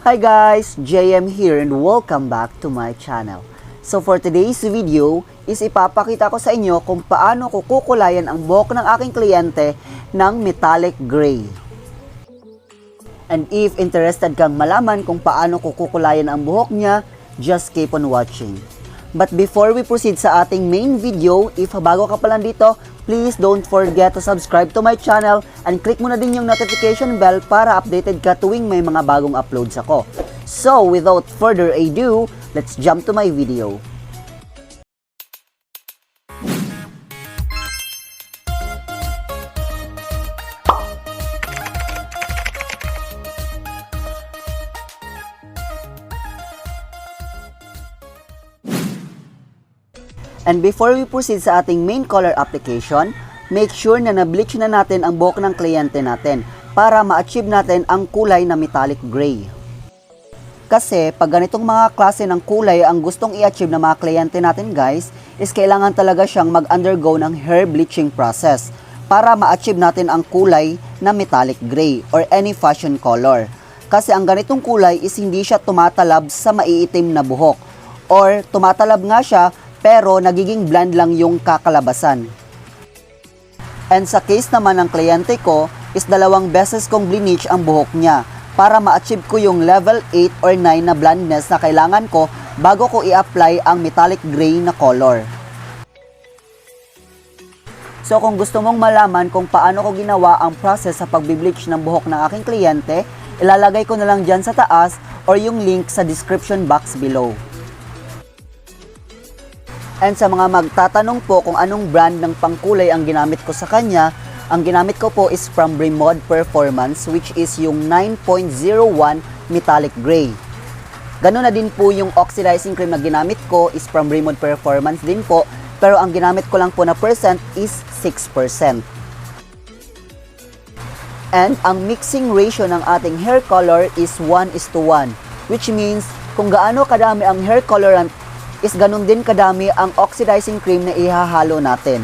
Hi guys, JM here and welcome back to my channel. So for today's video is ipapakita ko sa inyo kung paano ko kukulayan ang buhok ng aking kliyente ng metallic gray. And if interested kang malaman kung paano ko kukulayan ang buhok niya, just keep on watching. But before we proceed sa ating main video, if bago ka pa lang dito, please don't forget to subscribe to my channel and click mo na din yung notification bell para updated ka tuwing may mga bagong uploads ako. So without further ado, let's jump to my video. And before we proceed sa ating main color application, make sure na na-bleach na natin ang buhok ng kliyente natin para ma-achieve natin ang kulay na metallic gray. Kasi pag ganitong mga klase ng kulay ang gustong i-achieve ng mga kliyente natin guys, is kailangan talaga siyang mag-undergo ng hair bleaching process para ma-achieve natin ang kulay na metallic gray or any fashion color. Kasi ang ganitong kulay is hindi siya tumatalab sa maiitim na buhok or tumatalab nga siya pero nagiging blonde lang yung kakalabasan. And sa case naman ng kliyente ko, is 2 beses kong bleach ang buhok niya para ma-achieve ko yung level 8 or 9 na blondness na kailangan ko bago ko i-apply ang metallic gray na color. So kung gusto mong malaman kung paano ko ginawa ang process sa pagbi-bleach ng buhok ng aking kliyente, ilalagay ko na lang dyan sa taas or yung link sa description box below. And sa mga magtatanong po kung anong brand ng pangkulay ang ginamit ko sa kanya, ang ginamit ko po is from Bremod Performance, which is yung 9.01 metallic gray. Ganun na din po yung oxidizing cream na ginamit ko is from Bremod Performance din po, pero ang ginamit ko lang po na percent is 6%. And ang mixing ratio ng ating hair color is 1:1, which means kung gaano kadami ang hair colorant is ganun din kadami ang oxidizing cream na ihahalo natin.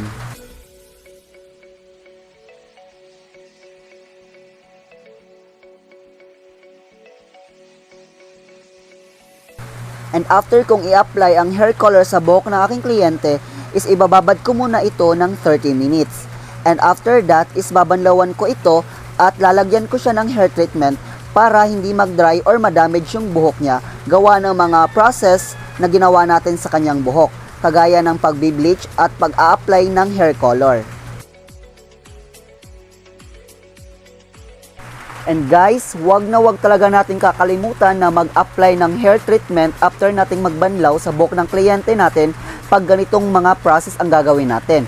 And after kong i-apply ang hair color sa buhok ng aking kliyente, is ibababad ko muna ito ng 30 minutes. And after that, is babanlawan ko ito at lalagyan ko siya ng hair treatment para hindi mag-dry or ma-damage yung buhok niya gawa ng mga process na ginawa natin sa kanyang buhok, kagaya ng pagbi-bleach at pag-a-apply ng hair color. And guys, wag talaga natin kakalimutan na mag-apply ng hair treatment after nating magbanlaw sa buhok ng kliyente natin pag ganitong mga process ang gagawin natin.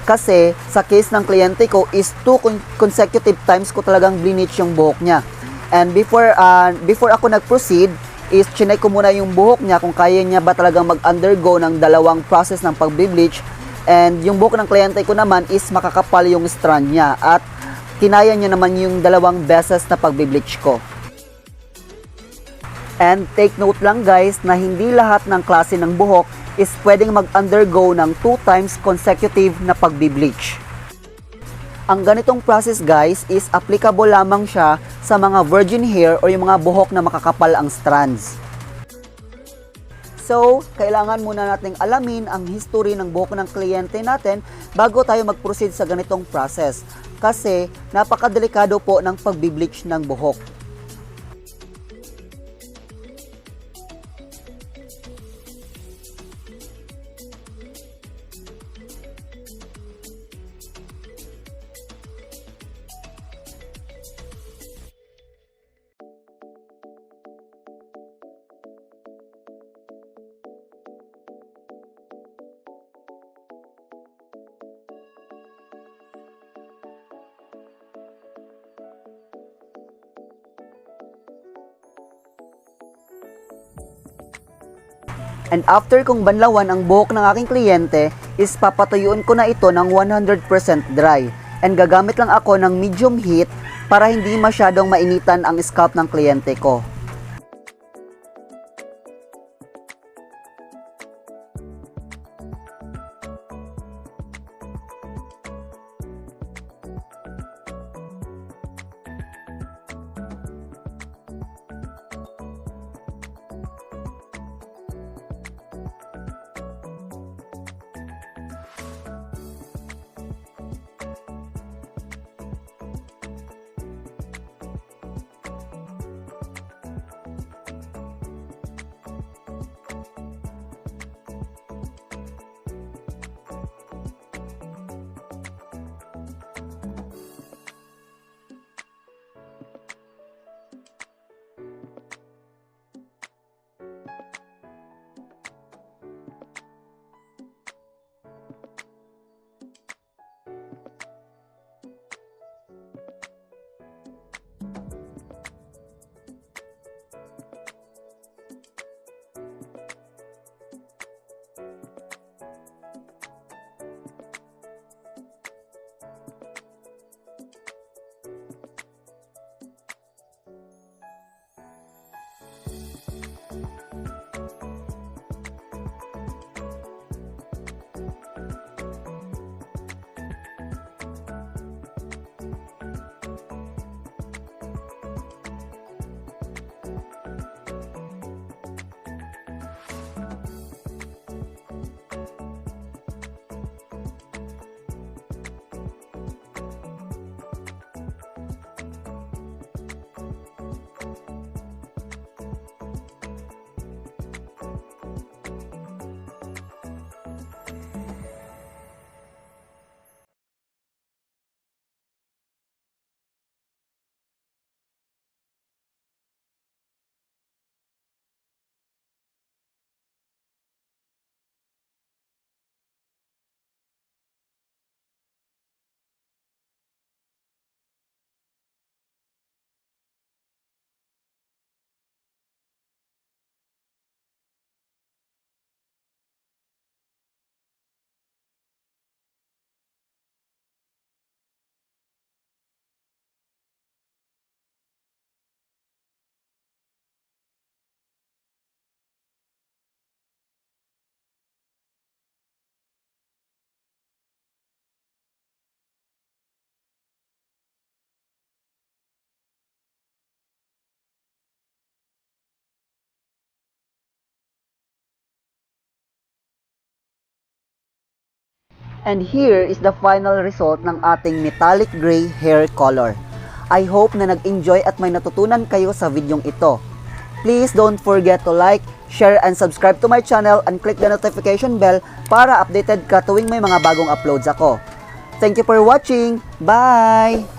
Kasi sa case ng kliyente ko is 2 consecutive times ko talagang bleach yung buhok niya. And before ako nag-proceed, is chinek ko muna yung buhok niya kung kaya niya ba talagang mag-undergo ng 2 process ng pag-bleach. And yung buhok ng kliyente ko naman is makakapal yung strand niya at kinaya niya naman yung 2 beses na pag-bleach ko. And take note lang guys na hindi lahat ng klase ng buhok is pwedeng mag-undergo ng 2 times consecutive na pag-bleach. Ang ganitong process guys is applicable lamang siya sa mga virgin hair o yung mga buhok na makakapal ang strands. So, kailangan muna nating alamin ang history ng buhok ng kliyente natin bago tayo mag-proceed sa ganitong process. Kasi napakadelikado po ng pagbi-bleach ng buhok. And after kong banlawan ang buhok ng aking kliyente, is papatuyuin ko na ito ng 100% dry. And gagamit lang ako ng medium heat para hindi masyadong mainitan ang scalp ng kliyente ko. And here is the final result ng ating metallic gray hair color. I hope na nag-enjoy at may natutunan kayo sa videong ito. Please don't forget to like, share, and subscribe to my channel and click the notification bell para updated ka tuwing may mga bagong uploads ako. Thank you for watching. Bye!